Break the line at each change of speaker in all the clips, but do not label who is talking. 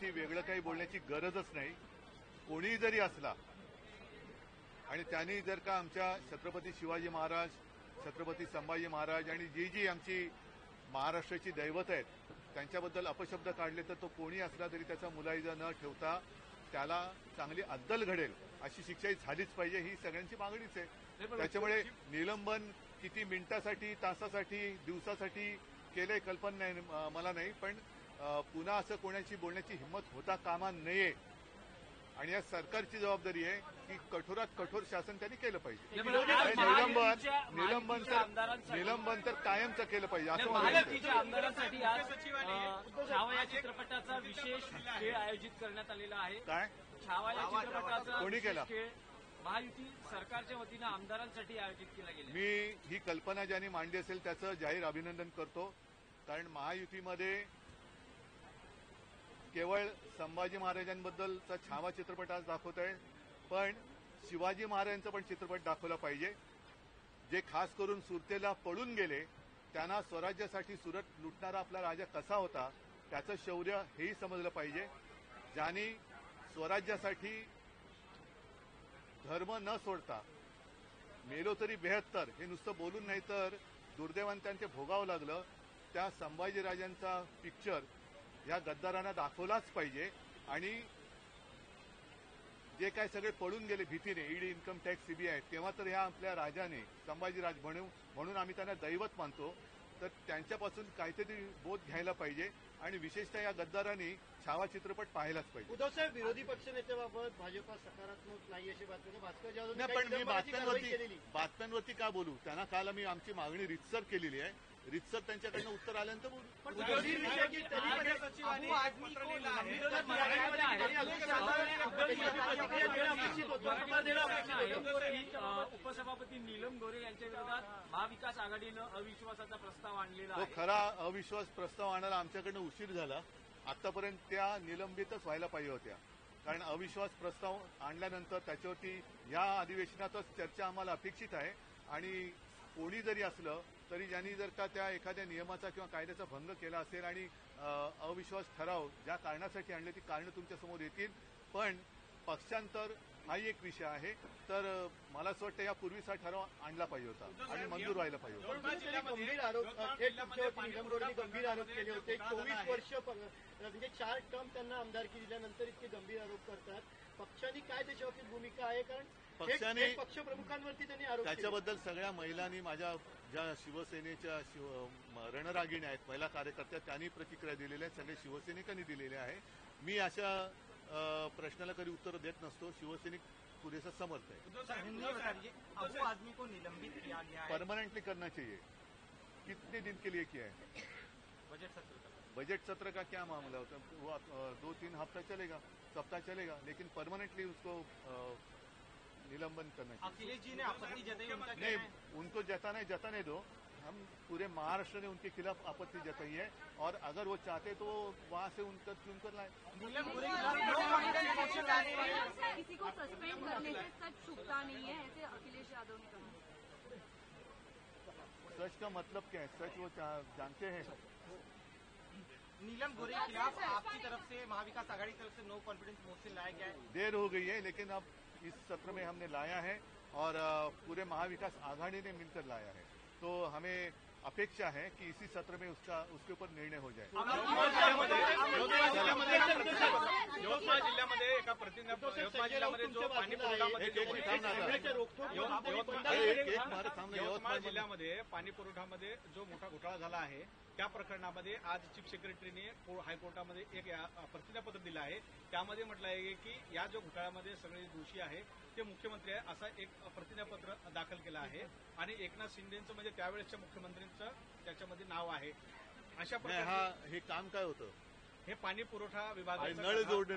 त्याच्यावरती वेगळं काही बोलण्याची गरजच नाही. कोणीही जरी असला आणि त्यांनी जर का आमच्या छत्रपती शिवाजी महाराज, छत्रपती संभाजी महाराज आणि जी जी आमची महाराष्ट्राची दैवत आहेत त्यांच्याबद्दल अपशब्द काढले तर तो कोणी असला तरी त्याचा मुलाहिजा न ठेवता त्याला चांगली अद्दल घडेल अशी शिक्षा ही झालीच पाहिजे, ही सगळ्यांची मागणीच आहे. त्याच्यामुळे निलंबन किती मिनिटासाठी, तासासाठी, दिवसासाठी केलंय कल्पना नाही मला नाही, पण पुन्हा असं कोणाची बोलण्याची हिंमत होता कामा नये आणि या सरकारची जबाबदारी आहे की कठोरात कठोर शासन त्यांनी केलं पाहिजे. निलंबन तर कायमचं केलं पाहिजे असं मला
महायुतीच्या आमदारांसाठी आज छावा या चित्रपटाचा विशेष खेळ आयोजित करण्यात आलेला आहे.
काय
छावा या चित्रपटाचा
कोणी केला?
खेळ महायुती सरकारच्या वतीनं आमदारांसाठी आयोजित केला गेला.
मी ही कल्पना ज्यांनी मांडली असेल त्याचं जाहीर अभिनंदन करतो, कारण महायुतीमध्ये केवळ संभाजी महाराजांबद्दलचा छावा चित्रपट आज दाखवत आहे, पण शिवाजी महाराजांचा पण चित्रपट दाखवला पाहिजे. जे खास करून सुरतेला पळून गेले, त्यांना स्वराज्यासाठी सुरत लुटणारा आपला राजा कसा होता त्याचं शौर्य हेही समजलं पाहिजे. ज्यांनी स्वराज्यासाठी धर्म न सोडता मेलो तरी 72 हे नुसतं बोलून नाही तर दुर्दैवाने त्यांचे भोगावं लागलं, त्या संभाजीराजांचा पिक्चर या गद्दारांना दाखवलाच पाहिजे. आणि जे काय सगळे पळून गेले भीतीने, ईडी, इन्कम टॅक्स, सीबीआय, तेव्हा तर ह्या आपल्या राजाने संभाजीराज म्हणून आम्ही त्यांना दैवत मानतो, तर त्यांच्यापासून काहीतरी बोध घ्यायला पाहिजे आणि विशेषतः या गद्दारांनी छावा चित्रपट पाहायलाच पाहिजे.
उद्धव साहेब, विरोधी पक्षनेत्याबाबत भाजपा सकारात्मक नाही अशी बातमी भास्कर जाधव
नाही, पण मी बातम्यांवरती का बोलू? त्यांना काल आम्ही आमची मागणी रितसर केलेली आहे, रितसर त्यांच्याकडनं उत्तर आल्यानंतर बोलू.
उपसभापती नीलम गोरे यांच्या विरोधात महाविकास आघाडीनं अविश्वासाचा प्रस्ताव आणलेला आहे.
तो खरा अविश्वास प्रस्ताव आणायला आमच्याकडनं उशीर झाला. आतापर्यंत त्या निलंबितच व्हायला पाहिजे होत्या, कारण अविश्वास प्रस्ताव आणल्यानंतर त्याच्यावरती या अधिवेशनातच चर्चा आम्हाला अपेक्षित आहे. आणि कोणी जरी असलं तरी ज्यांनी जर का त्या एखाद्या नियमाचा किंवा कायद्याचा भंग केला असेल आणि अविश्वास ठराव ज्या कारणासाठी आणले ती कारणं तुमच्यासमोर येतील. पण पक्षांतर हाही एक विषय आहे, तर मला असं वाटतं यापूर्वीच हा ठराव आणला पाहिजे होता आणि मंजूर व्हायला पाहिजे होता.
गंभीर आरोप नीलम गोरेंनी गंभीर आरोप केले होते. 24 वर्ष म्हणजे 4 टर्म त्यांना आमदारकी दिल्यानंतर इतके गंभीर आरोप करतात. पक्षांनी काय त्याच्यावरती भूमिका आहे? कारण
पक्षाने
पक्षप्रमुखांवरती त्यांनी आरोप
त्याच्याबद्दल सगळ्या महिलांनी, माझ्या ज्या शिवसेनेच्या रणरागिण्या आहेत, महिला कार्यकर्त्या, त्यांनी प्रतिक्रिया दिलेल्या आहेत, सगळे शिवसैनिकांनी दिलेल्या आहे. मी अशा प्रश्नाला कधी उत्तर देत नसतो. शिवसैनिक पुरेसा समर्थ है.
अबू आदमी को निलंबित किया गया है,
परमानेंटली करना चाहिए. कितने दिन के लिए किया है? बजट सत्र का क्या मामला होता है? वो 2-3 हफ्ता चलेगा, सप्ताह चलेगा, लेकिन परमानेंटली उसको निलंबन करना चाहिए.
अखिलेश जी ने आपत्ति जताई, उनका
नहीं, उनको जताने दो. हम पूरे महाराष्ट्र ने उनके खिलाफ आपत्ति जताई है और अगर वो चाहते तो वहां से उनका चुनकर लाए.
किसी को सस्पेंड करने से सच छुपता नहीं है, ऐसे अखिलेश यादव ने कहा.
सच का मतलब क्या है? सच वो जानते हैं.
नीलम गोरे के खिलाफ आपकी तरफ से, महाविकास आघाड़ी की तरफ से नो कॉन्फिडेंस मोशन लाया गया है.
देर हो गई है, लेकिन अब इस सत्र में हमने लाया है और पूरे महाविकास आघाड़ी ने मिलकर लाया है. तो हमें अपेक्षा है कि इसी सत्र में उसके ऊपर निर्णय हो जाए.
यवतमाळ जिल्ह्यामध्ये एका यवतमाळ जिल्ह्यामध्ये जो पाणी यवतमाळ जिल्ह्यामध्ये पाणी पुरवठ्यामध्ये जो मोठा घोटाळा झाला आहे त्या प्रकरणामध्ये आज चीफ सेक्रेटरीने हायकोर्टामध्ये एक प्रतिज्ञापत्र दिलं आहे. त्यामध्ये म्हटलं आहे की या जो घोटाळ्यामध्ये सगळे दोषी आहे ते मुख्यमंत्री आहे असं एक प्रतिज्ञापत्र दाखल केलं आहे आणि एकनाथ शिंदेचं म्हणजे त्यावेळेसच्या मुख्यमंत्र्यांचं त्याच्यामध्ये नाव आहे. अशा प्रकारे
हे काम काय होतं?
हे पाणी पुरवठा विभागाचं
नळ जोडणे.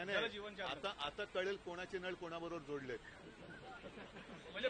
नळ जोडणे
आता कळेल कोणाचे नळ कोणाबरोबर जोडलेत.
म्हणजे